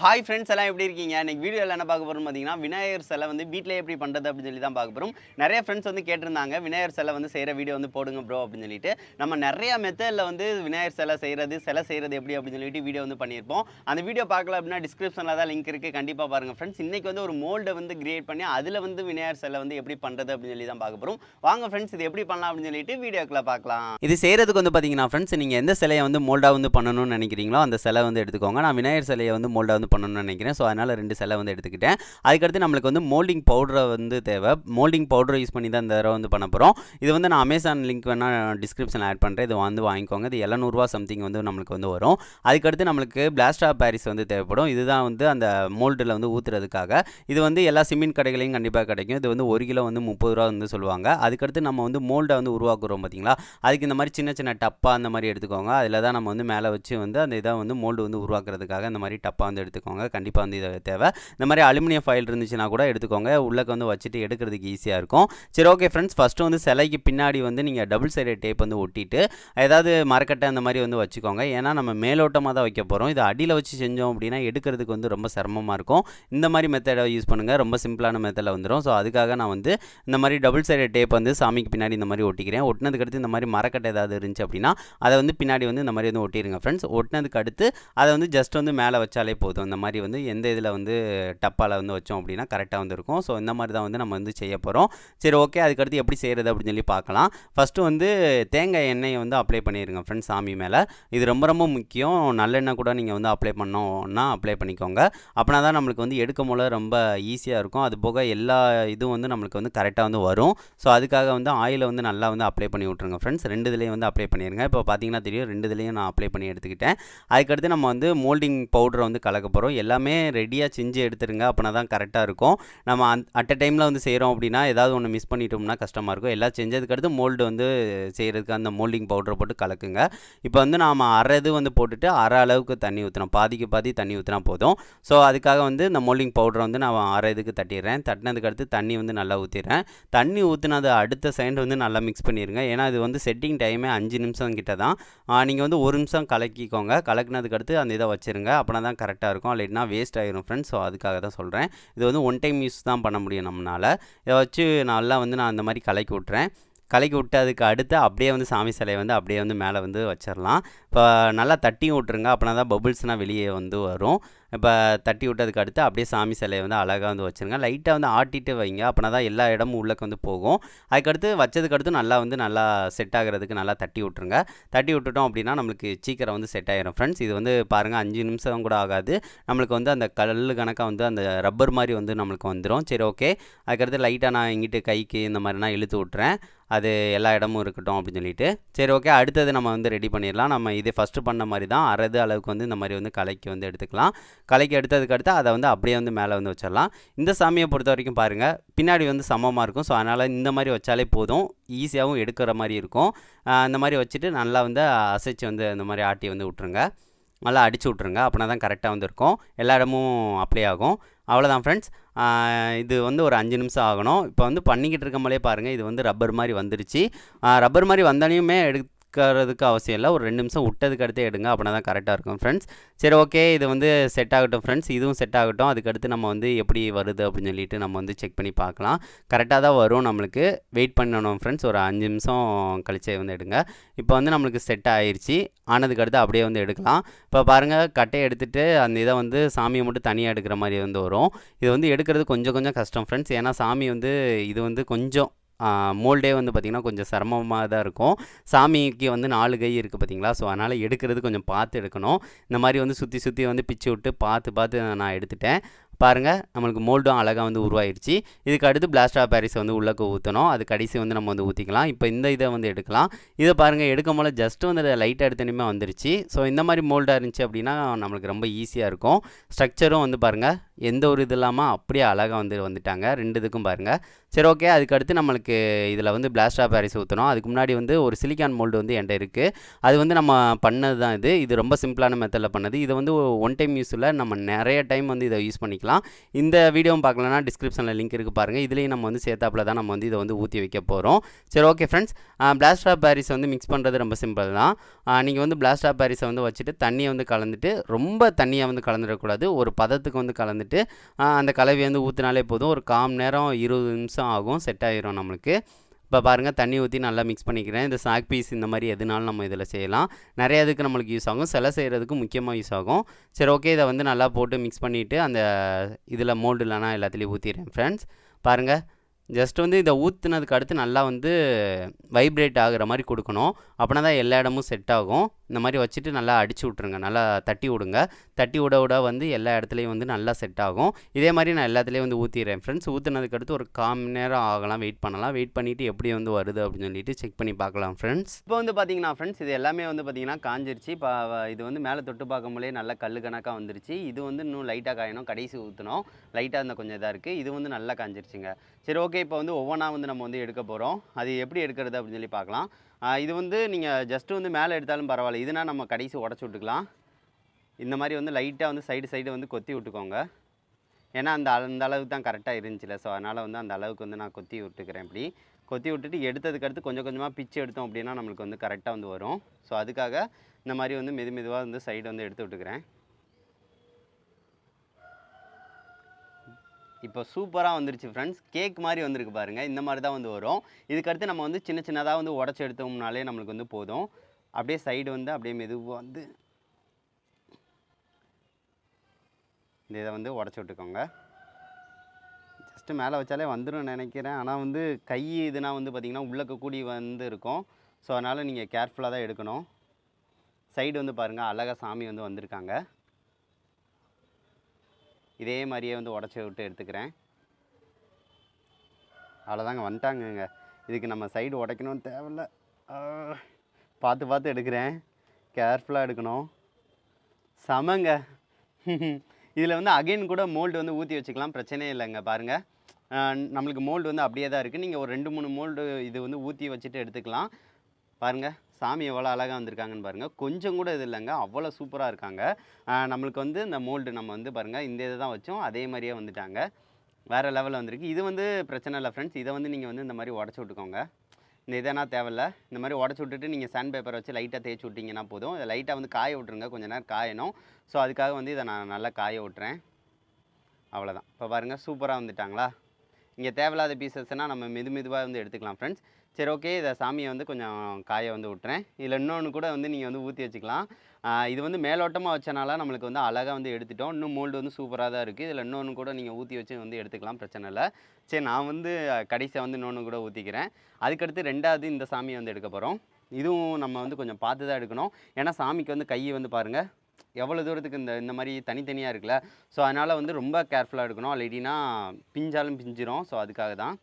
Hi friends எல்லாம் எப்படி இருக்கீங்க? இன்னைக்கு வீடியோவில் என்ன பார்க்க போகிறோம் பார்த்தீங்கன்னா, விநாயகர் சிலை வந்து வீட்டில் எப்படி பண்ணுறது அப்படின்னு சொல்லி தான் பார்க்க போகிறோம். நிறைய ஃப்ரெண்ட்ஸ் வந்து கேட்டிருந்தாங்க, விநாயகர் சிலை வந்து செய்கிற வீடியோ வந்து போடுங்க ப்ரோ அப்படின்னு சொல்லிட்டு. நம்ம நிறைய மெத்தடில் வந்து விநாயகர் சிலை செய்கிறது எப்படி அப்படின்னு சொல்லிட்டு வீடியோ வந்து பண்ணியிருப்போம். அந்த வீடியோ பார்க்கல அப்படின்னா டிஸ்கிரிப்ஷனில் தான் லிங்க் இருக்குது, கண்டிப்பாக பாருங்கள் ஃப்ரெண்ட்ஸ். இன்றைக்கி வந்து ஒரு மோல்டை வந்து கிரியேட் பண்ணி அதில் வந்து விநாயகர் சிலை வந்து எப்படி பண்ணுறது அப்படின்னு சொல்லி தான் பார்க்க போகிறோம். வாங்க ஃப்ரெண்ட்ஸ், இது எப்படி பண்ணலாம் அப்படின்னு சொல்லிட்டு வீடியோக்குள்ளே பார்க்கலாம். இது செய்கிறதுக்கு வந்து பார்த்தீங்கன்னா ஃப்ரெண்ட்ஸ், நீங்கள் எந்த சிலையை வந்து மோல்டாக வந்து பண்ணணும்னு நினைக்கிறீங்களோ அந்த சிலை வந்து எடுத்துக்கோங்க. நான் விநாயகர் சிலையை வந்து மோல்டாக வந்து பண்ணணும்னு நினைக்கிறேன். ஸோ அதனால் 2 சிலை வந்து எடுத்துக்கிட்டேன். அதுக்கடுத்து நம்மளுக்கு வந்து மோல்டிங் பவுடரை வந்து தேவை. மோல்டிங் பவுடரை யூஸ் பண்ணி தான் இந்த தடவை வந்து பண்ண போகிறோம். இது வந்து நான் அமேசான் லிங்க் வேணால் டிஸ்கிரிப்ஷனில் ஆட் பண்ணுறேன். இது வந்து வாங்கிக்கோங்க. இது ₹700 சம்திங் வந்து நம்மளுக்கு வந்து வரும். அதுக்கடுத்து நம்மளுக்கு பிளாஸ்டர் ஆஃப் பாரிஸ் வந்து தேவைப்படும். இதுதான் வந்து அந்த மோல்டில் வந்து ஊற்றுறதுக்காக. இது வந்து எல்லா சிமெண்ட் கடைகளையும் கண்டிப்பாக கிடைக்கும். இது வந்து 1 கிலோ வந்து ₹30 வந்து சொல்லுவாங்க. அதுக்கடுத்து நம்ம வந்து மோல்டை வந்து உருவாக்குறோம் பார்த்தீங்களா, அதுக்கு இந்த மாதிரி சின்ன சின்ன டப்பா அந்த மாதிரி எடுத்துக்கோங்க. அதில் தான் நம்ம வந்து மேலே வச்சு வந்து அந்த இதை வந்து மோல்டு வந்து உருவாக்குறதுக்காக இந்த மாதிரி டப்பா வந்து எடுத்துக்கோங்க. கண்டிப்பாக வந்து இது தேவை. இந்த மாதிரி அலுமினியம் ஃபைல் இருந்துச்சுன்னா கூட எடுத்துக்கோங்க. உள்ளக்க வந்து வச்சுட்டு எடுக்கிறதுக்கு ஈஸியாக இருக்கும். சரி, ஓகே ஃப்ரெண்ட்ஸ், ஃபஸ்ட்டு வந்து சிலைக்கு பின்னாடி வந்து நீங்கள் டபுள் சைடட் டேப் வந்து ஒட்டிட்டு ஏதாவது மரக்கட்டை அந்த மாதிரி வந்து வச்சுக்கோங்க. ஏன்னா நம்ம மேலோட்டமாக தான் வைக்க போகிறோம். இது அடியில் வச்சு செஞ்சோம் அப்படின்னா எடுக்கிறதுக்கு வந்து ரொம்ப சிரமமாக இருக்கும். இந்த மாதிரி மெத்தடை யூஸ் பண்ணுங்கள். ரொம்ப சிம்பிளான மெத்தடில் வந்துடும். ஸோ அதுக்காக நான் வந்து இந்த மாதிரி டபுள் சைடட் டேப் வந்து சாமிக்கு பின்னாடி இந்த மாதிரி ஒட்டிக்கிறேன். ஒட்டினதுக்கடுத்து இந்த மாதிரி மரக்கட்டை ஏதாவது இருந்துச்சு அப்படின்னா அதை வந்து பின்னாடி வந்து இந்த மாதிரி வந்து ஒட்டிடுங்க ஃப்ரெண்ட்ஸ். ஒட்டினதுக்கு அடுத்து அதை வந்து ஜஸ்ட் வந்து மேலே வச்சாலே போதும். இந்த மாதிரி வந்து எந்த இதில் வந்து டப்பாவில் வந்து வச்சோம் அப்படின்னா கரெக்டாக வந்து இருக்கும். ஸோ இந்த மாதிரி தான் வந்து நம்ம வந்து செய்ய போகிறோம். சரி, ஓகே, அதுக்கடுத்து எப்படி செய்கிறது அப்படின்னு சொல்லி பார்க்கலாம். ஃபஸ்ட்டு வந்து தேங்காய் எண்ணெயை வந்து அப்ளை பண்ணிடுங்க ஃப்ரெண்ட்ஸ் சாமி மேலே. இது ரொம்ப ரொம்ப முக்கியம். நல்லெண்ணெய் கூட நீங்கள் வந்து அப்ளை பண்ணோன்னா அப்ளை பண்ணிக்கோங்க. அப்படின்னா தான் நம்மளுக்கு வந்து எடுக்கும் போல ரொம்ப ஈஸியாக இருக்கும். அது போக எல்லா இதுவும் வந்து நம்மளுக்கு வந்து கரெக்டாக வந்து வரும். ஸோ அதுக்காக வந்து ஆயிலை வந்து நல்லா வந்து அப்ளை பண்ணி விட்ருங்க ஃப்ரெண்ட்ஸ். 2 இதுலேயும் வந்து அப்ளை பண்ணிடுங்க. இப்போ பார்த்தீங்கன்னா தெரியும், 2 இதுலேயும் நான் அப்ளை பண்ணி எடுத்துக்கிட்டேன். அதுக்கடுத்து நம்ம வந்து மோல்டிங் பவுடரை வந்து கலக்க போகிறோம். எல்லாமே ரெடியாக செஞ்சு எடுத்துருங்க. அப்படின்னா தான் கரெக்டாக இருக்கும். நம்ம அட் அ டைமில் வந்து செய்கிறோம் அப்படின்னா ஏதாவது ஒன்று மிஸ் பண்ணிட்டோம்னா கஷ்டமாக இருக்கும். எல்லாம் செஞ்சதுக்கடுத்து மோல்டு வந்து செய்கிறதுக்கு அந்த மோல்டிங் பவுடரை போட்டு கலக்குங்க. இப்போ வந்து நாம் அரை இது வந்து போட்டுட்டு அரை அளவுக்கு தண்ணி ஊற்றணும். பாதிக்கு பாதி தண்ணி ஊற்றினா போதும். ஸோ அதுக்காக வந்து இந்த மோல்டிங் பவுடரை வந்து நான் அரை இதுக்கு தட்டிடுறேன். தட்டினதுக்கடுத்து தண்ணி வந்து நல்லா ஊற்றிடுறேன். தண்ணி ஊற்றினது அடுத்த செகண்ட் வந்து நல்லா மிக்ஸ் பண்ணிடுங்க. ஏன்னா இது வந்து செட்டிங் டைமே 5 நிமிஷம் கிட்ட தான். நீங்கள் வந்து 1 நிமிஷம் கலக்கிக்கோங்க. கலக்கினதுக்கடுத்து அந்த இதை வச்சுருங்க. அப்படின்னா தான் கரெக்டாக இருக்கும். இல்லைன்னா வேஸ்ட் ஆகிரும் ஃப்ரெண்ட்ஸ். ஸோ அதுக்காக தான் சொல்கிறேன். இது வந்து 1 டைம் யூஸ் தான் பண்ண முடியும் நம்மளால். இதை வச்சு நல்லா வந்து நான் அந்த மாதிரி கலக்கி விட்றேன். கலக்கி விட்டு அதுக்கு அடுத்து அப்படியே வந்து சாமி சிலையை வந்து அப்படியே வந்து மேலே வந்து வச்சிடலாம். இப்போ நல்லா தட்டியும் விட்ருங்க. அப்படின்னா தான் பபுள்ஸ்னால் வெளியே வந்து வரும். இப்போ தட்டி விட்டதுக்கு அடுத்து அப்படியே சாமி சிலையை வந்து அழகாக வந்து வச்சுருங்க. லைட்டாக வந்து ஆட்டிட்டு வைங்க. அப்படின்னா தான் எல்லா இடமும் உள்ளக்கு வந்து போகும். அதுக்கடுத்து வச்சதுக்கடுத்து நல்லா செட் ஆகிறதுக்கு நல்லா தட்டி விட்ருங்க. தட்டி விட்டுட்டோம் அப்படின்னா நம்மளுக்கு சீக்கிரம் வந்து செட் ஆகிரும் ஃப்ரெண்ட்ஸ். இது வந்து பாருங்கள், 5 நிமிஷம் கூட ஆகாது. நம்மளுக்கு வந்து அந்த கல் கணக்காக வந்து அந்த ரப்பர் மாதிரி வந்து நம்மளுக்கு வந்துடும். சரி, ஓகே. அதுக்கடுத்து லைட்டாக நான் இங்கிட்டு கைக்கு இந்த மாதிரினா இழுத்து விட்றேன். அது எல்லா இடமும் இருக்கட்டும் அப்படின்னு சொல்லிட்டு. சரி, ஓகே, அடுத்தது நம்ம வந்து ரெடி பண்ணிடலாம். நம்ம இதே ஃபஸ்ட்டு பண்ண மாதிரி தான் அரைது அளவுக்கு வந்து இந்த மாதிரி வந்து கலக்கி வந்து எடுத்துக்கலாம். கலக்கி எடுத்ததுக்கடுத்து அதை வந்து அப்படியே வந்து மேலே வந்து வச்சிடலாம். இந்த சாமியை பொறுத்த வரைக்கும் பாருங்கள், பின்னாடி வந்து சமமாக இருக்கும். ஸோ அதனால் இந்த மாதிரி வச்சாலே போதும். ஈஸியாகவும் எடுக்கிற மாதிரி இருக்கும். இந்த மாதிரி வச்சுட்டு நல்லா வந்து அசைச்சு வந்து இந்த மாதிரி ஆட்டி வந்து விட்ருங்க. நல்லா அடிச்சு விட்ருங்க. அப்படின்னா தான் கரெக்டாக வந்து இருக்கும். எல்லா இடமும் அப்ளை ஆகும். அவ்வளோதான் ஃப்ரெண்ட்ஸ். இது வந்து ஒரு 5 நிமிஷம் ஆகணும். இப்போ வந்து பண்ணிக்கிட்டு இருக்கமலே பாருங்கள், இது வந்து ரப்பர் மாதிரி வந்துருச்சு. ரப்பர் மாதிரி வந்தாலையுமே எடுக்கிறதுக்கு அவசியம் இல்லை. ஒரு 2 நிமிஷம் விட்டதுக்கு அடுத்தே எடுங்க. அப்படின்னா தான் கரெக்டாக இருக்கும் ஃப்ரெண்ட்ஸ். சரி, ஓகே, இது வந்து செட் ஆகட்டும் ஃப்ரெண்ட்ஸ். இதுவும் செட் ஆகட்டும். அதுக்கடுத்து நம்ம வந்து எப்படி வருது அப்படின்னு சொல்லிட்டு நம்ம வந்து செக் பண்ணி பார்க்கலாம். கரெக்டாக தான் வரும். நம்மளுக்கு வெயிட் பண்ணணும் ஃப்ரெண்ட்ஸ். ஒரு 5 நிமிஷம் கழிச்சே வந்து எடுங்க. இப்போ வந்து நம்மளுக்கு செட் ஆயிடுச்சு. ஆனதுக்கடுத்து அப்படியே வந்து எடுக்கலாம். இப்போ பாருங்கள், கட்டையை எடுத்துகிட்டு அந்த இதை வந்து சாமியை மட்டும் தனியாக எடுக்கிற மாதிரி வந்து வரும். இது வந்து எடுக்கிறது கொஞ்சம் கஷ்டம் ஃப்ரெண்ட்ஸ். ஏன்னா சாமி வந்து இது வந்து கொஞ்சம் மோல்டே வந்து பார்த்திங்கன்னா கொஞ்சம் சிரமமாக தான் இருக்கும். சாமிக்கு வந்து 4 கை இருக்குது பார்த்தீங்களா. ஸோ அதனால் எடுக்கிறது கொஞ்சம் பார்த்து எடுக்கணும். இந்த மாதிரி வந்து சுற்றி வந்து பிச்சு விட்டு பார்த்து நான் எடுத்துட்டேன். பாருங்கள், நம்மளுக்கு மோல்டும் அழகாக வந்து உருவாயிருச்சு. இதுக்கு அடுத்து பிளாஸ்டர் ஆஃப் பாரிஸ் வந்து உள்ளே ஊற்றணும். அது கடைசி வந்து நம்ம வந்து ஊற்றிக்கலாம். இப்போ இந்த இதை வந்து எடுக்கலாம். இதை பாருங்கள், எடுக்கும் போல ஜஸ்ட்டு வந்து லைட்டாக எடுத்தனையுமே வந்துருச்சு. ஸோ இந்த மாதிரி மோல்டாக இருந்துச்சு அப்படின்னா நம்மளுக்கு ரொம்ப ஈஸியாக இருக்கும். ஸ்ட்ரக்சரும் வந்து பாருங்கள், எந்த ஒரு இது இல்லாமல் அப்படியே அழகாக வந்துட்டாங்க 2 இதுக்கும் பாருங்கள். சரி, ஓகே, அதுக்கடுத்து நம்மளுக்கு இதில் வந்து பிளாஸ்டர் ஆஃப் பாரிஸ் ஊற்றணும். அதுக்கு முன்னாடி வந்து ஒரு சிலிக்கான் மோல்டு வந்து என்கிட்ட இருக்குது. அது வந்து நம்ம பண்ணது தான். இது ரொம்ப சிம்பிளான மெத்தடில் பண்ணது. இது வந்து 1 டைம் யூஸ் இல்லை. நம்ம நிறைய டைம் வந்து இதை யூஸ் பண்ணிக்கலாம். பார்க்கலாம். இந்த வீடியோவும் பார்க்கலன்னா டிஸ்கிரிப்ஷனில் லிங்க் இருக்குது பாருங்கள். இதுலேயும் நம்ம வந்து சேர்த்தாப்பில் தான் நம்ம வந்து இதை வந்து ஊற்றி வைக்க போகிறோம். சரி ஓகே ஃப்ரெண்ட்ஸ், பிளாஸ்டர் ஆஃப் பாரிஸை வந்து மிக்ஸ் பண்ணுறது ரொம்ப சிம்பிள் தான். நீங்கள் வந்து பிளாஸ்டர் ஆஃப் பாரிஸை வந்து வச்சுட்டு தண்ணியை வந்து கலந்துட்டு, ரொம்ப தண்ணியை வந்து கலந்துடக்கூடாது, ஒரு பதத்துக்கு வந்து கலந்துட்டு அந்த கலவையை வந்து ஊற்றினாலே போதும். ஒரு 1/4 மணி நேரம் 20 நிமிஷம் ஆகும், செட் ஆகிரும் நம்மளுக்கு. இப்போ பாருங்கள், தண்ணி ஊற்றி நல்லா மிக்ஸ் பண்ணிக்கிறேன். இந்த ஸ்நாக் பீஸ் இந்த மாதிரி எதுனாலும் நம்ம இதில் செய்யலாம். நிறைய இதுக்கு நம்மளுக்கு யூஸ் ஆகும், சிலை செய்கிறதுக்கு முக்கியமாக யூஸ் ஆகும். சரி ஓகே, இதை வந்து நல்லா போட்டு மிக்ஸ் பண்ணிவிட்டு அந்த இதில் மோல்டு இல்லைனா எல்லாத்துலேயும் ஊற்றிடுறேன் ஃப்ரெண்ட்ஸ். பாருங்கள், ஜஸ்ட் வந்து இதை ஊற்றுனதுக்கு அடுத்து நல்லா வந்து வைப்ரேட் ஆகிற மாதிரி கொடுக்கணும். அப்படின்னா தான் எல்லா இடமும் செட் ஆகும். இந்த மாதிரி வச்சுட்டு நல்லா அடிச்சு விட்ருங்க, நல்லா தட்டி விடுங்க. தட்டி விட வந்து எல்லா இடத்துலையும் வந்து நல்லா செட் ஆகும். இதே மாதிரி நான் எல்லாத்துலேயும் வந்து ஊற்றிடுறேன் ஃப்ரெண்ட்ஸ். ஊற்றுனதுக்கு அடுத்து ஒரு 1/4 மணி நேரம் ஆகலாம், வெயிட் பண்ணலாம். வெயிட் பண்ணிவிட்டு எப்படி வந்து வருது அப்படின்னு சொல்லிட்டு செக் பண்ணி பார்க்கலாம் ஃப்ரெண்ட்ஸ். இப்போ வந்து பார்த்தீங்கன்னா ஃப்ரெண்ட்ஸ், இது எல்லாமே வந்து பார்த்தீங்கன்னா காஞ்சிருச்சு. இப்போ இது வந்து மேலே தொட்டு பார்க்கும்போதே நல்லா கல் கணக்காக வந்துருச்சு. இது வந்து இன்னும் லைட்டாக காயணும், கடைசி ஊற்றணும். லைட்டாக இருந்தால் கொஞ்சம் இதாக இருக்குது. இது வந்து நல்லா காஞ்சிருச்சுங்க. சரி ஓகே, இப்போ வந்து ஒவ்வொன்றா வந்து நம்ம வந்து எடுக்க போகிறோம். அது எப்படி எடுக்கிறது அப்படின்னு சொல்லி பார்க்கலாம். இது வந்து நீங்கள் ஜஸ்ட்டு வந்து மேலே எடுத்தாலும் பரவாயில்ல. இதுனா நம்ம கடைசி உடச்சி விட்டுக்கலாம். இந்த மாதிரி வந்து லைட்டாக வந்து சைடு வந்து கொத்தி விட்டுக்கோங்க. ஏன்னா அந்த அளவுக்கு தான் கரெக்டாக இருந்துச்சுல. ஸோ அதனால் வந்து அந்த அளவுக்கு வந்து நான் கொத்தி விட்டுக்கிறேன். இப்படி கொத்தி விட்டுட்டு எடுத்ததுக்கு அடுத்து கொஞ்சம் கொஞ்சமாக பிச்சு எடுத்தோம் அப்படின்னா நம்மளுக்கு வந்து கரெக்டாக வந்து வரும். ஸோ அதுக்காக இந்த மாதிரி வந்து மெதுவாக வந்து சைடு வந்து எடுத்து விட்டுக்கிறேன். இப்போ சூப்பராக வந்துருச்சு ஃப்ரெண்ட்ஸ். கேக் மாதிரி வந்திருக்கு பாருங்கள். இந்த மாதிரி தான் வந்து வரும். இதுக்கடுத்து நம்ம வந்து சின்னதாக வந்து உடச்சி எடுத்தோம்னாலே நம்மளுக்கு வந்து போதும். அப்படியே சைடு வந்து அப்படியே மெதுவாக வந்து இந்த இதை வந்து உடச்சி விட்டுக்கோங்க. ஜஸ்ட்டு மேலே வச்சாலே வந்துடும் நினைக்கிறேன். ஆனால் வந்து கை இதுனா வந்து பார்த்திங்கன்னா உள்ளக்க கூடி வந்து இருக்கும். ஸோ அதனால் நீங்கள் கேர்ஃபுல்லாக தான் எடுக்கணும். சைடு வந்து பாருங்கள், அழகாக சாமி வந்து வந்திருக்காங்க. இதே மாதிரியே வந்து உடச்சி விட்டு எடுத்துக்கிறேன். அவ்வளோதாங்க, வந்துட்டாங்கங்க. இதுக்கு நம்ம சைடு உடைக்கணும்னு தேவையில்ல. பார்த்து எடுக்கிறேன், கேர்ஃபுல்லாக எடுக்கணும். சமங்க. இதில் வந்து அகைன் கூட மோல்டு வந்து ஊற்றி வச்சுக்கலாம், பிரச்சனையே இல்லைங்க. பாருங்கள், நம்மளுக்கு மோல்டு வந்து அப்படியே தான் இருக்குது. நீங்கள் ஒரு 2-3 மோல்டு இது வந்து ஊற்றி வச்சுட்டு எடுத்துக்கலாம். பாருங்கள், சாமி எவ்வளோ அழகாக வந்திருக்காங்கன்னு பாருங்கள். கொஞ்சம் கூட இது இல்லைங்க, அவ்வளோ சூப்பராக இருக்காங்க. நம்மளுக்கு வந்து இந்த மோல்டு நம்ம வந்து பாருங்கள் இந்த இதை தான் வச்சோம், அதே மாதிரியே வந்துட்டாங்க. வேறு லெவலில் வந்திருக்கு. இது வந்து பிரச்சனை இல்லை ஃப்ரெண்ட்ஸ். இதை வந்து நீங்கள் வந்து இந்த மாதிரி உடச்சி விட்டுக்கோங்க. இந்த இதனா தேவையில்ல. இந்த மாதிரி உடச்சி விட்டுட்டு நீங்கள் சாண்ட் பேப்பரை வச்சு லைட்டாக தேய்ச்சி விட்டிங்கன்னா போதும். இதை லைட்டாக வந்து காய விட்ருங்க, கொஞ்சம் நேரம் காயணும். ஸோ அதுக்காக வந்து இதை நான் நல்லா காய விட்டுறேன். அவ்வளோதான். இப்போ பாருங்கள், சூப்பராக வந்துட்டாங்களா? இங்கே தேவையில்லாத பீசஸ்னால் நம்ம மெதுவாக வந்து எடுத்துக்கலாம் ஃப்ரெண்ட்ஸ். சரி ஓகே, இதை சாமியை வந்து கொஞ்சம் காய வந்து விட்டுறேன். இதில் இன்னொன்று கூட வந்து நீங்கள் வந்து ஊற்றி வச்சுக்கலாம். இது வந்து மேலோட்டமாக வச்சனால நம்மளுக்கு வந்து அழகாக வந்து எடுத்துட்டோம். இன்னும் மோல்டு வந்து சூப்பராக தான் இருக்குது. இதில் இன்னொன்று கூட நீங்கள் ஊற்றி வச்சு வந்து எடுத்துக்கலாம், பிரச்சனை இல்லை. சரி, நான் வந்து கடைசியாக வந்து இன்னொன்று கூட ஊற்றிக்கிறேன். அதுக்கடுத்து 2வது இந்த சாமியை வந்து எடுக்க போகிறோம். இதுவும் நம்ம வந்து கொஞ்சம் பார்த்து தான் எடுக்கணும். ஏன்னா சாமிக்கு வந்து கை வந்து பாருங்கள் எவ்வளோ தூரத்துக்கு இந்த மாதிரி தனித்தனியாக இருக்குல்ல. ஸோ அதனால் வந்து ரொம்ப கேர்ஃபுல்லாக எடுக்கணும், இல்லைனா பிஞ்சாலும் பிஞ்சிரும். ஸோ அதுக்காக தான்.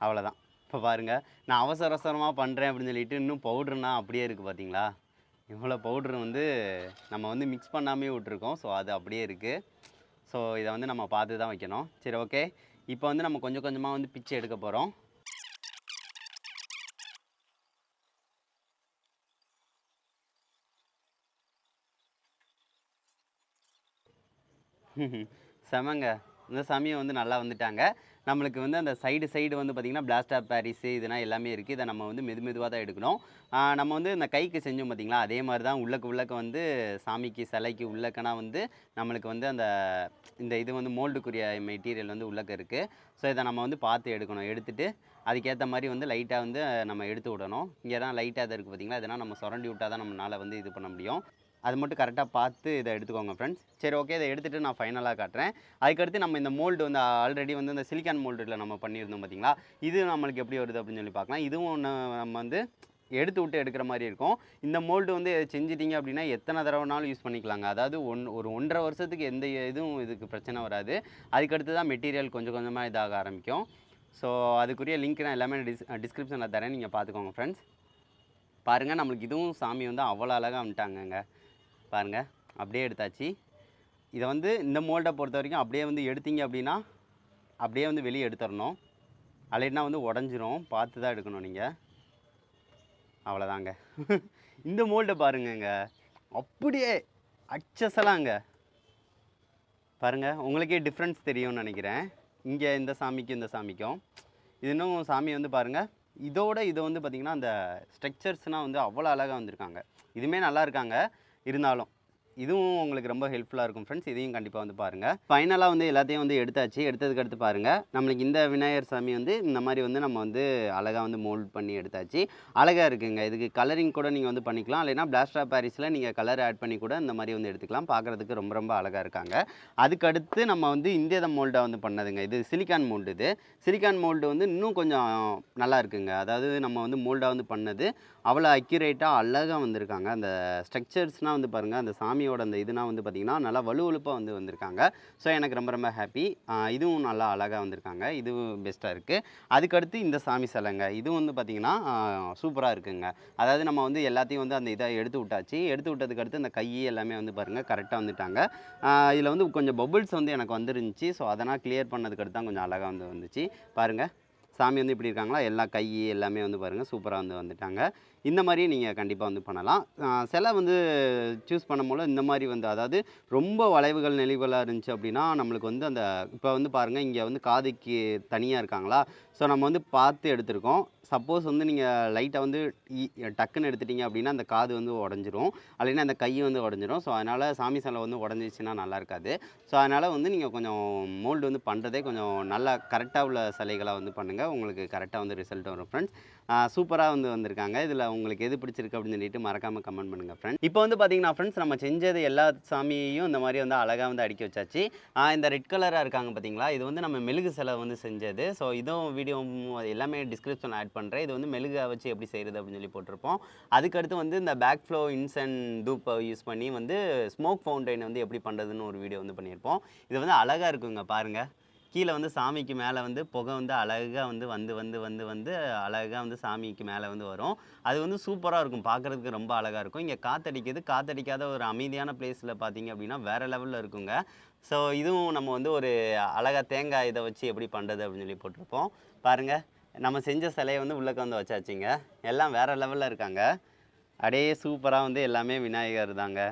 அவ்வளோதான். இப்போ பாருங்கள், நான் அவசரமாக பண்ணுறேன் அப்படின்னு சொல்லிட்டு இன்னும் பவுட்ருனா அப்படியே இருக்குது பார்த்தீங்களா? இவ்வளோ பவுட்ரு வந்து நம்ம வந்து மிக்ஸ் பண்ணாமே விட்ருக்கோம். ஸோ அது அப்படியே இருக்குது. ஸோ இதை வந்து நம்ம பார்த்து தான் வைக்கணும். சரி ஓகே, இப்போ வந்து நம்ம கொஞ்சம் கொஞ்சமாக வந்து பிச்சு எடுக்க போகிறோம். செமங்க, இந்த சாமியை வந்து நல்லா வந்துட்டாங்க. நம்மளுக்கு வந்து அந்த சைடு வந்து பார்த்திங்கன்னா பிளாஸ்டர் ஆஃப் பாரிஸு இதெல்லாம் எல்லாமே இருக்குது. இதை நம்ம வந்து மெதுவாக தான் எடுக்கணும். நம்ம வந்து இந்த கைக்கு செஞ்சோம் பார்த்திங்களா, அதே மாதிரி தான் உள்ளக்க வந்து சாமிக்கு சிலைக்கு உள்ளக்கனா வந்து நம்மளுக்கு வந்து இந்த இது வந்து மோல்டுக்குரிய மெட்டீரியல் வந்து உள்ளக்க இருக்குது. ஸோ இதை நம்ம வந்து பார்த்து எடுக்கணும். எடுத்துகிட்டு அதுக்கேற்ற மாதிரி வந்து லைட்டாக வந்து நம்ம எடுத்து விடணும். இங்கே தான் லைட்டாக தான் இருக்குது பார்த்திங்களா, இதெல்லாம் நம்ம சுரண்டி விட்டால் தான் நம்மளால் வந்து இது பண்ண முடியும். அது மட்டும் கரெக்டாக பார்த்து இதை எடுத்துக்கோங்க ஃப்ரெண்ட்ஸ். சரி ஓகே, இதை எடுத்துகிட்டு நான் ஃபைனலாக காட்டுறேன். அதுக்கடுத்து நம்ம இந்த மோல்டு வந்து ஆல்ரெடி வந்து இந்த சிலிக்கான் மோல்டில் நம்ம பண்ணியிருந்தோம் பார்த்திங்களா, இது நம்மளுக்கு எப்படி வருது அப்படின்னு சொல்லி பார்க்கலாம். இதுவும் நம்ம வந்து எடுத்து விட்டு எடுக்கிற மாதிரி இருக்கும். இந்த மோல்டு வந்து செஞ்சிட்டிங்க அப்படின்னா எத்தனை தடவைனாலும் யூஸ் பண்ணிக்கலாங்க. அதாவது ஒரு 1.5 வருஷத்துக்கு எந்த இதுவும் இதுக்கு பிரச்சனை வராது. அதுக்கடுத்து தான் மெட்டீரியல் கொஞ்சம் கொஞ்சமாக இதாக ஆரம்பிக்கும். ஸோ அதுக்குரிய லிங்க் நான் எல்லாமே டிஸ்கிரிப்ஷனில் தரேன், நீங்கள் பார்த்துக்கோங்க ஃப்ரெண்ட்ஸ். பாருங்கள், நம்மளுக்கு இதுவும் சாமி வந்து அவ்வளோ அழகாக வந்துட்டாங்கங்க. பாருங்கள், அப்படியே எடுத்தாச்சு. இதை வந்து இந்த மோல்டை பொறுத்த வரைக்கும் அப்படியே வந்து எடுத்தீங்க அப்படின்னா அப்படியே வந்து வெளியே எடுத்துடணும். அல்லைன்னா வந்து உடஞ்சிரும், பார்த்து தான் எடுக்கணும் நீங்கள். அவ்வளோதாங்க. இந்த மோல்டை பாருங்கங்க, அப்படியே அச்சசலாங்க. பாருங்கள், உங்களுக்கே டிஃப்ரென்ஸ் தெரியும்னு நினைக்கிறேன். இங்கே இந்த சாமிக்கும் இந்த சாமிக்கும் இது இன்னும் சாமி வந்து பாருங்கள், இதோட இதை வந்து பார்த்திங்கன்னா அந்த ஸ்ட்ரக்சர்ஸ்னால் வந்து அவ்வளோ அழகாக வந்திருக்காங்க. இதுவுமே நல்லா இருக்காங்க. இருந்தாலும் இதுவும் உங்களுக்கு ரொம்ப ஹெல்ப்ஃபுல்லாக இருக்கும் ஃப்ரெண்ட்ஸ். இதையும் கண்டிப்பாக வந்து பாருங்கள். ஃபைனலாக வந்து எல்லாத்தையும் வந்து எடுத்தாச்சு. எடுத்ததுக்கு அடுத்து பாருங்கள், நம்மளுக்கு இந்த விநாயகர் சாமி வந்து இந்த மாதிரி வந்து நம்ம வந்து அழகாக வந்து மோல்ட் பண்ணி எடுத்தாச்சு. அழகாக இருக்குங்க. இதுக்கு கலரிங் கூட நீங்கள் வந்து பண்ணிக்கலாம். இல்லைனா பிளாஸ்டர் ஆஃப் பாரிஸில் நீங்கள் கலர் ஆட் பண்ணி கூட இந்த மாதிரி வந்து எடுத்துக்கலாம். பார்க்குறதுக்கு ரொம்ப ரொம்ப அழகாக இருக்காங்க. அதுக்கடுத்து நம்ம வந்து இந்த மோல்டாக வந்து பண்ணதுங்க. இது சிலிக்கான் மோல்டு. இது சிலிக்கான் மோல்டு வந்து இன்னும் கொஞ்சம் நல்லா இருக்குங்க. அதாவது நம்ம வந்து மோல்டாக வந்து பண்ணது அவ்வளோ அக்யூரேட்டாக அழகாக வந்திருக்காங்க. அந்த ஸ்ட்ரக்சர்ஸ்னால் வந்து பாருங்கள், அந்த சாமியோட அந்த இதுனா வந்து பார்த்திங்கன்னா நல்லா வலுவலுப்பாக வந்து வந்திருக்காங்க. ஸோ எனக்கு ரொம்ப ரொம்ப ஹாப்பி. இதுவும் நல்லா அழகாக வந்திருக்காங்க. இதுவும் பெஸ்ட்டாக இருக்குது. அதுக்கடுத்து இந்த சாமி சிலைங்க. இதுவும் வந்து பார்த்திங்கன்னா சூப்பராக இருக்குங்க. அதாவது நம்ம வந்து எல்லாத்தையும் வந்து அந்த இதை எடுத்து விட்டாச்சு. எடுத்து விட்டதுக்கு அடுத்து அந்த கை எல்லாமே வந்து பாருங்கள் கரெக்டாக வந்துட்டாங்க. இதில் வந்து கொஞ்சம் பபுள்ஸ் வந்து எனக்கு வந்துருந்துச்சு. ஸோ அதனால் கிளியர் பண்ணதுக்கு அடுத்து தான் கொஞ்சம் அழகாக வந்து வந்துச்சு. பாருங்கள், சாமி வந்து இப்படி இருக்காங்களா, எல்லா கை எல்லாமே வந்து பாருங்கள் சூப்பராக வந்து வந்துட்டாங்க. இந்த மாதிரி நீங்கள் கண்டிப்பாக வந்து பண்ணலாம். சிலை வந்து சூஸ் பண்ணும்போது இந்த மாதிரி வந்து, அதாவது ரொம்ப வளைவுகள் நெளிவுகளாக இருந்துச்சு அப்படின்னா நம்மளுக்கு வந்து அந்த இப்போ வந்து பாருங்கள், இங்கே வந்து காதுக்கு தனியாக இருக்காங்களா, ஸோ நம்ம வந்து பார்த்து எடுத்திருக்கோம். சப்போஸ் வந்து நீங்கள் லைட்டாக வந்து டக்குன்னு எடுத்துட்டிங்க அப்படின்னா அந்த காது வந்து உடஞ்சிரும், இல்லைன்னா அந்த கை வந்து உடஞ்சிரும். ஸோ அதனால் சாமி சிலை வந்து உடஞ்சிச்சின்னா நல்லா இருக்காது. ஸோ அதனால் வந்து நீங்கள் கொஞ்சம் மோல்டு வந்து பண்ணுறதே கொஞ்சம் நல்லா கரெக்டாக உள்ள சிலைகளாக வந்து பண்ணுங்கள். உங்களுக்கு கரெக்டாக வந்து ரிசல்ட் வரும் ஃப்ரெண்ட்ஸ். சூப்பராக வந்து வந்திருக்காங்க. இதில் உங்களுக்கு எது பிடிச்சிருக்கு அப்படின்னு சொல்லிட்டு மறக்காமல் கமெண்ட் பண்ணுங்கள் ஃப்ரெண்ட்ஸ். இப்போ வந்து பார்த்தீங்கன்னா ஃப்ரெண்ட்ஸ், நம்ம செஞ்சது எல்லா சாமியையும் இந்த மாதிரி வந்து அழகாக வந்து அடுக்கி வச்சாச்சு. இந்த ரெட் கலராக இருக்காங்க பார்த்தீங்களா, இது வந்து நம்ம மெழுகு சிலை வந்து செஞ்சது. ஸோ இதுவும் வீடியோவும் எல்லாமே டிஸ்கிரிப்ஷனில் ஆட் பண்ணுறேன். இது வந்து மெழுகை வச்சு எப்படி செய்கிறது அப்படின்னு சொல்லி போட்டிருப்போம். அதுக்கடுத்து வந்து இந்த பேக் ஃப்ளோ இன்சென்ட் தூப்பை யூஸ் பண்ணி வந்து ஸ்மோக் ஃபவுண்டைன் வந்து எப்படி பண்ணுறதுன்னு ஒரு வீடியோ வந்து பண்ணியிருப்போம். இது வந்து அழகாக இருக்குங்க பாருங்கள். கீழே வந்து சாமிக்கு மேலே வந்து புகை வந்து அழகாக வந்து வந்து வந்து வந்து வந்து அழகாக வந்து சாமிக்கு மேலே வந்து வரும். அது வந்து சூப்பராக இருக்கும், பார்க்குறதுக்கு ரொம்ப அழகாக இருக்கும். இங்கே காற்றடிக்குது. காற்றடிக்காத ஒரு அமைதியான பிளேஸில் பார்த்தீங்க அப்படின்னா வேறு லெவலில் இருக்குங்க. ஸோ இதுவும் நம்ம வந்து ஒரு அழகாக தேங்காய் இதை வச்சு எப்படி பண்ணுறது அப்படின்னு சொல்லி போட்டிருப்போம். பாருங்கள், நம்ம செஞ்ச சிலையை வந்து உள்ளே வந்து வச்சாச்சுங்க. எல்லாம் வேறு லெவலில் இருக்காங்க. அப்படியே சூப்பராக வந்து எல்லாமே விநாயகர் தாங்க.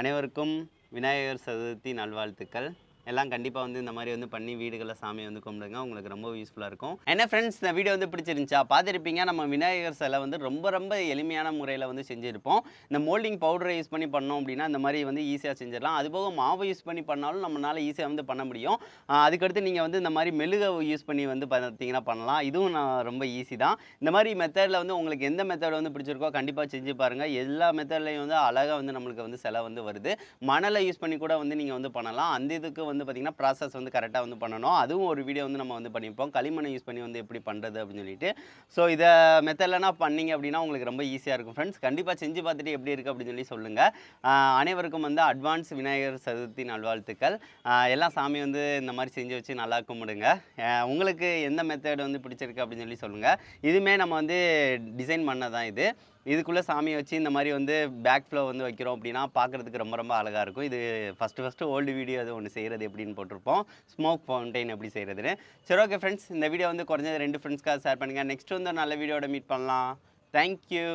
அனைவருக்கும் விநாயகர் சதுர்த்தி நல்வாழ்த்துக்கள். எல்லாம் கண்டிப்பாக வந்து இந்த மாதிரி வந்து பண்ணி வீடுகளில் சாமியை வந்து கும்பிடுங்க. உங்களுக்கு ரொம்ப யூஸ்ஃபுல்லாக இருக்கும். என்ன ஃப்ரெண்ட்ஸ், இந்த வீடியோ வந்து பிடிச்சிருந்துச்சா? பார்த்துருப்பீங்க, நம்ம விநாயகர் சிலை வந்து ரொம்ப ரொம்ப எளிமையான முறையில் வந்து செஞ்சுருப்போம். இந்த மோல்டிங் பவுடரை யூஸ் பண்ணி பண்ணோம் அப்படின்னா இந்த மாதிரி வந்து ஈஸியாக செஞ்சிடலாம். அதுபோக மாவை யூஸ் பண்ணி பண்ணாலும் நம்மளால் ஈஸியாக வந்து பண்ண முடியும். அதுக்கடுத்து நீங்கள் வந்து இந்த மாதிரி மெழுகை யூஸ் பண்ணி வந்து பார்த்தீங்கன்னா பண்ணலாம். இதுவும் ரொம்ப ஈஸி தான். இந்த மாதிரி மெத்தடில் வந்து உங்களுக்கு எந்த மெத்தட் வந்து பிடிச்சிருக்கோ கண்டிப்பாக செஞ்சு பாருங்கள். எல்லா மெத்தட்லையும் வந்து அழகாக வந்து நம்மளுக்கு வந்து சிலை வந்து வருது. மணலை யூஸ் பண்ணி கூட வந்து நீங்கள் வந்து பண்ணலாம். அந்த இதுக்கு வந்து பார்த்தீங்கன்னா ப்ராசஸ் வந்து கரெக்டாக வந்து பண்ணணும். அதுவும் ஒரு வீடியோ வந்து நம்ம வந்து பண்ணியிருப்போம், களிமண்ணை யூஸ் பண்ணி வந்து எப்படி பண்ணுறது அப்படின்னு சொல்லிட்டு. ஸோ இதை மெத்தட்லனா பண்ணீங்க அப்படின்னா உங்களுக்கு ரொம்ப ஈஸியாக இருக்கும் ஃப்ரெண்ட்ஸ். கண்டிப்பாக செஞ்சு பார்த்துட்டு எப்படி இருக்குது அப்படின்னு சொல்லி சொல்லுங்கள். அனைவருக்கும் வந்து அட்வான்ஸ் விநாயகர் சதுர்த்தி நல்வாழ்த்துக்கள். எல்லாம் சாமி வந்து இந்த மாதிரி செஞ்சு வச்சு நல்லா கும்பிடுங்க. உங்களுக்கு எந்த மெத்தட் வந்து பிடிச்சிருக்கு அப்படின்னு சொல்லி சொல்லுங்கள். இதுவுமே நம்ம வந்து டிசைன் பண்ணதான் இது. இதுக்குள்ளே சாமியை வச்சு இந்த மாதிரி வந்து பேக் ஃப்ளோ வந்து வைக்கிறோம் அப்படின்னா பார்க்குறதுக்கு ரொம்ப ரொம்ப அழகாக இருக்கும். இது ஃபஸ்ட்டு ஓல்டு வீடியோ அது ஒன்று செய்கிறது எப்படின்னு போட்டிருப்போம், ஸ்மோக் ஃபவுண்டைன் எப்படி செய்கிறதுன்னு. சரி, ஓகே ஃப்ரெண்ட்ஸ், இந்த வீடியோ வந்து குறைஞ்சது 2 ஃப்ரெண்ட்ஸ்க்காக ஷேர் பண்ணுங்கள். நெக்ஸ்ட் வந்து நல்ல வீடியோட மீட் பண்ணலாம். தேங்க்யூ.